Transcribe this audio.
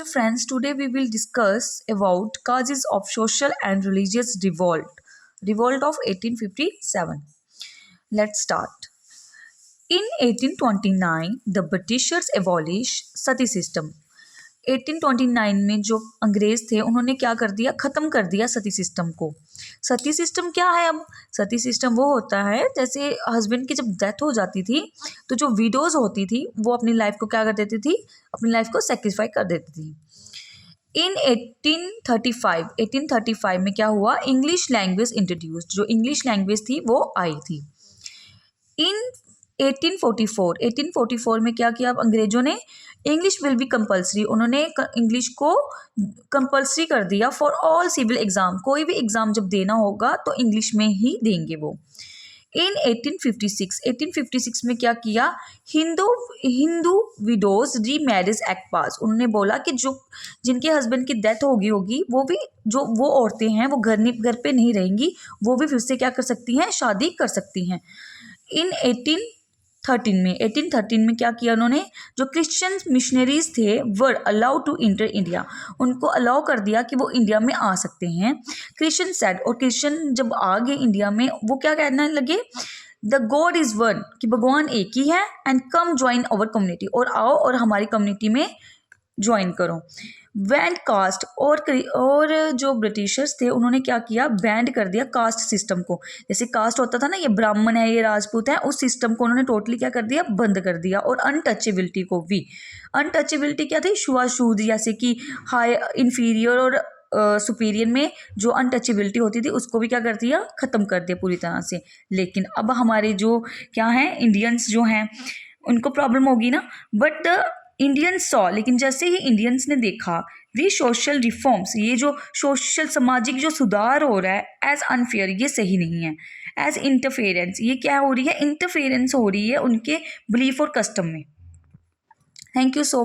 friends, today we will discuss about causes of social and religious revolt. Revolt of 1857. Let's start. In 1829, the Britishers abolished sati system. 1829 में जो अंग्रेज थे उन्होंने क्या कर दिया, ख़त्म कर दिया सती सिस्टम को। सती सिस्टम क्या है? अब सती सिस्टम वो होता है जैसे हस्बैंड की जब डेथ हो जाती थी तो जो विडोज़ होती थी वो अपनी लाइफ को क्या कर देती थी, अपनी लाइफ को सेक्रीफाई कर देती थी। इन 1835 में क्या हुआ, इंग्लिश लैंग्वेज इंट्रोड्यूस्ड, जो इंग्लिश लैंग्वेज थी वो आई थी। इन 1844 में क्या किया, अब अंग्रेजों ने इंग्लिश विल बी कंपल्सरी, उन्होंने इंग्लिश को कंपल्सरी कर दिया फॉर ऑल सिविल एग्जाम, कोई भी एग्जाम जब देना होगा तो इंग्लिश में ही देंगे वो। इन 1856 में क्या किया, हिंदू विडोज री मैरिज एक्ट पास, उन्होंने बोला कि जो जिनके हस्बैंड की डेथ होगी वो भी, जो वो औरतें हैं वो घर पे नहीं रहेंगी, वो भी फिर से क्या कर सकती हैं, शादी कर सकती हैं। इन 1813 में क्या किया उन्होंने, जो क्रिश्चियन मिशनरीज थे were allowed to enter India, उनको अलाउ कर दिया कि वो इंडिया में आ सकते हैं। क्रिश्चियन सेड, और क्रिश्चियन जब आ गए इंडिया में वो क्या कहने लगे, द गॉड इज़ वन, कि भगवान एक ही है, and come join our community, और आओ और हमारी कम्युनिटी में ज्वाइन करो। बैंड कास्ट, और जो ब्रिटिशर्स थे उन्होंने क्या किया, बैंड कर दिया कास्ट सिस्टम को। जैसे कास्ट होता था ना, ये ब्राह्मण है, ये राजपूत है, उस सिस्टम को उन्होंने टोटली क्या कर दिया, बंद कर दिया। और अनटचेबिलिटी को भी, अनटचेबिलिटी क्या थी, छुआछूत, जैसे कि हाई इन्फीरियर और सुपीरियर में जो अनटचेबिलिटी होती थी उसको भी क्या कर दिया, ख़त्म कर दिया पूरी तरह से। लेकिन अब हमारे जो क्या हैं, इंडियंस जो हैं उनको प्रॉब्लम होगी ना, बट द इंडियंस सॉ, लेकिन जैसे ही इंडियंस ने देखा वी सोशल रिफॉर्म्स, ये जो सोशल सामाजिक जो सुधार हो रहा है, एज अनफेयर, ये सही नहीं है, एज इंटरफेरेंस, ये क्या हो रही है, इंटरफेरेंस हो रही है उनके बिलीफ और कस्टम में। Thank you so